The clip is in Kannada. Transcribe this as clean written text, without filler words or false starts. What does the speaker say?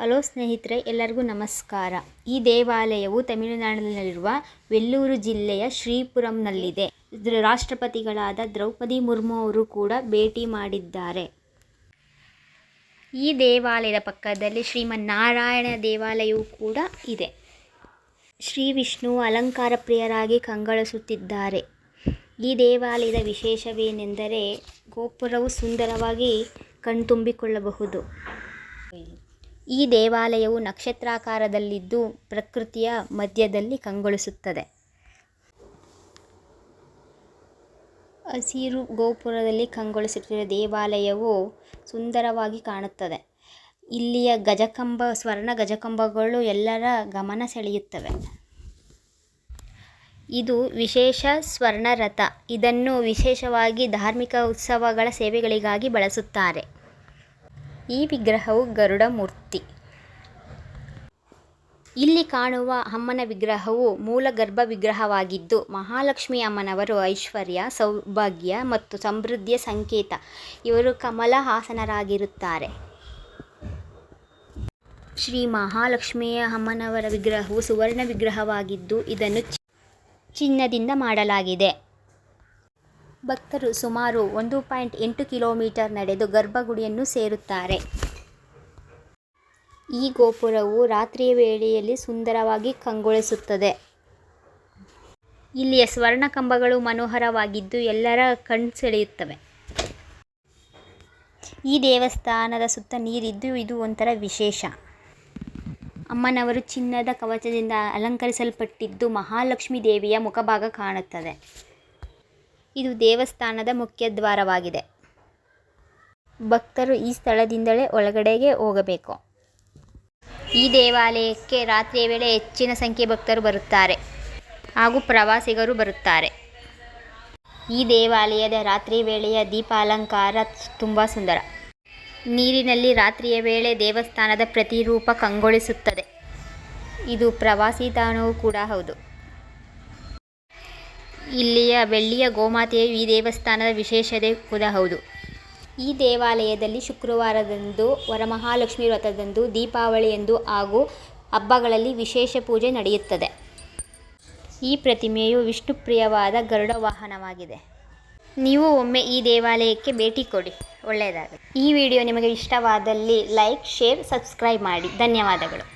ಹಲೋ ಸ್ನೇಹಿತರೆ, ಎಲ್ಲರಿಗೂ ನಮಸ್ಕಾರ. ಈ ದೇವಾಲಯವು ತಮಿಳುನಾಡಿನಲ್ಲಿರುವ ವೆಲ್ಲೂರು ಜಿಲ್ಲೆಯ ಶ್ರೀಪುರಂನಲ್ಲಿದೆ. ರಾಷ್ಟ್ರಪತಿಗಳಾದ ದ್ರೌಪದಿ ಮುರ್ಮು ಅವರು ಕೂಡ ಭೇಟಿ ಮಾಡಿದ್ದಾರೆ. ಈ ದೇವಾಲಯದ ಪಕ್ಕದಲ್ಲಿ ಶ್ರೀಮನ್ನಾರಾಯಣ ದೇವಾಲಯವು ಕೂಡ ಇದೆ. ಶ್ರೀ ವಿಷ್ಣು ಅಲಂಕಾರ ಪ್ರಿಯರಾಗಿ ಕಂಗೊಳಿಸುತ್ತಿದ್ದಾರೆ. ಈ ದೇವಾಲಯದ ವಿಶೇಷವೇನೆಂದರೆ ಗೋಪುರವು ಸುಂದರವಾಗಿ ಕಣ್ತುಂಬಿಕೊಳ್ಳಬಹುದು. ಈ ದೇವಾಲಯವು ನಕ್ಷತ್ರಾಕಾರದಲ್ಲಿದ್ದು ಪ್ರಕೃತಿಯ ಮಧ್ಯದಲ್ಲಿ ಕಂಗೊಳಿಸುತ್ತದೆ. ಹಸಿರು ಗೋಪುರದಲ್ಲಿ ಕಂಗೊಳಿಸುತ್ತಿರುವ ದೇವಾಲಯವು ಸುಂದರವಾಗಿ ಕಾಣುತ್ತದೆ. ಇಲ್ಲಿಯ ಸ್ವರ್ಣ ಗಜಕಂಬಗಳು ಎಲ್ಲರ ಗಮನ ಸೆಳೆಯುತ್ತವೆ. ಇದು ವಿಶೇಷ ಸ್ವರ್ಣ ರಥ. ಇದನ್ನು ವಿಶೇಷವಾಗಿ ಧಾರ್ಮಿಕ ಉತ್ಸವಗಳ ಸೇವೆಗಳಿಗಾಗಿ ಬಳಸುತ್ತಾರೆ. ಈ ವಿಗ್ರಹವು ಗರುಡ ಮೂರ್ತಿ. ಇಲ್ಲಿ ಕಾಣುವ ಅಮ್ಮನ ವಿಗ್ರಹವು ಮೂಲ ಗರ್ಭ ವಿಗ್ರಹವಾಗಿದ್ದು, ಮಹಾಲಕ್ಷ್ಮಿ ಅಮ್ಮನವರು ಐಶ್ವರ್ಯ, ಸೌಭಾಗ್ಯ ಮತ್ತು ಸಮೃದ್ಧಿಯ ಸಂಕೇತ. ಇವರು ಕಮಲ ಹಾಸನರಾಗಿರುತ್ತಾರೆ. ಶ್ರೀ ಮಹಾಲಕ್ಷ್ಮಿಯ ಅಮ್ಮನವರ ವಿಗ್ರಹವು ಸುವರ್ಣ ವಿಗ್ರಹವಾಗಿದ್ದು, ಇದನ್ನು ಚಿನ್ನದಿಂದ ಮಾಡಲಾಗಿದೆ. ಭಕ್ತರು ಸುಮಾರು 1.8 ಕಿಲೋಮೀಟರ್ ನಡೆದು ಗರ್ಭಗುಡಿಯನ್ನು ಸೇರುತ್ತಾರೆ. ಈ ಗೋಪುರವು ರಾತ್ರಿಯ ವೇಳೆಯಲ್ಲಿ ಸುಂದರವಾಗಿ ಕಂಗೊಳಿಸುತ್ತದೆ. ಇಲ್ಲಿಯ ಸ್ವರ್ಣ ಕಂಬಗಳು ಮನೋಹರವಾಗಿದ್ದು ಎಲ್ಲರ ಕಣ್ಸೆಳೆಯುತ್ತವೆ. ಈ ದೇವಸ್ಥಾನದ ಸುತ್ತ ನೀರಿದ್ದು ಇದು ಒಂಥರ ವಿಶೇಷ. ಅಮ್ಮನವರು ಚಿನ್ನದ ಕವಚದಿಂದ ಅಲಂಕರಿಸಲ್ಪಟ್ಟಿದ್ದು ಮಹಾಲಕ್ಷ್ಮಿ ದೇವಿಯ ಮುಖಭಾಗ ಕಾಣುತ್ತದೆ. ಇದು ದೇವಸ್ಥಾನದ ಮುಖ್ಯ ದ್ವಾರವಾಗಿದೆ. ಭಕ್ತರು ಈ ಸ್ಥಳದಿಂದಲೇ ಒಳಗಡೆಗೆ ಹೋಗಬೇಕು. ಈ ದೇವಾಲಯಕ್ಕೆ ರಾತ್ರಿಯ ವೇಳೆ ಹೆಚ್ಚಿನ ಸಂಖ್ಯೆಯ ಭಕ್ತರು ಬರುತ್ತಾರೆ ಹಾಗೂ ಪ್ರವಾಸಿಗರು ಬರುತ್ತಾರೆ. ಈ ದೇವಾಲಯದ ರಾತ್ರಿ ವೇಳೆಯ ದೀಪ ಅಲಂಕಾರ ತುಂಬ ಸುಂದರ. ನೀರಿನಲ್ಲಿ ರಾತ್ರಿಯ ವೇಳೆ ದೇವಸ್ಥಾನದ ಪ್ರತಿರೂಪ ಕಂಗೊಳಿಸುತ್ತದೆ. ಇದು ಪ್ರವಾಸಿ ತಾಣವೂ ಕೂಡ ಹೌದು. ಇಲ್ಲಿಯ ಬೆಳ್ಳಿಯ ಗೋಮಾತೆಯು ಈ ದೇವಸ್ಥಾನದ ವಿಶೇಷತೆ ಕೂಡ ಹೌದು. ಈ ದೇವಾಲಯದಲ್ಲಿ ಶುಕ್ರವಾರದಂದು, ವರಮಹಾಲಕ್ಷ್ಮಿ ವ್ರತದಂದು, ದೀಪಾವಳಿಯಂದು ಹಾಗೂ ಹಬ್ಬಗಳಲ್ಲಿ ವಿಶೇಷ ಪೂಜೆ ನಡೆಯುತ್ತದೆ. ಈ ಪ್ರತಿಮೆಯು ವಿಷ್ಣುಪ್ರಿಯವಾದ ಗರುಡ ವಾಹನವಾಗಿದೆ. ನೀವು ಒಮ್ಮೆ ಈ ದೇವಾಲಯಕ್ಕೆ ಭೇಟಿ ಕೊಡಿ, ಒಳ್ಳೆಯದಾಗಲಿ. ಈ ವಿಡಿಯೋ ನಿಮಗೆ ಇಷ್ಟವಾದಲ್ಲಿ ಲೈಕ್, ಶೇರ್, ಸಬ್ಸ್ಕ್ರೈಬ್ ಮಾಡಿ. ಧನ್ಯವಾದಗಳು.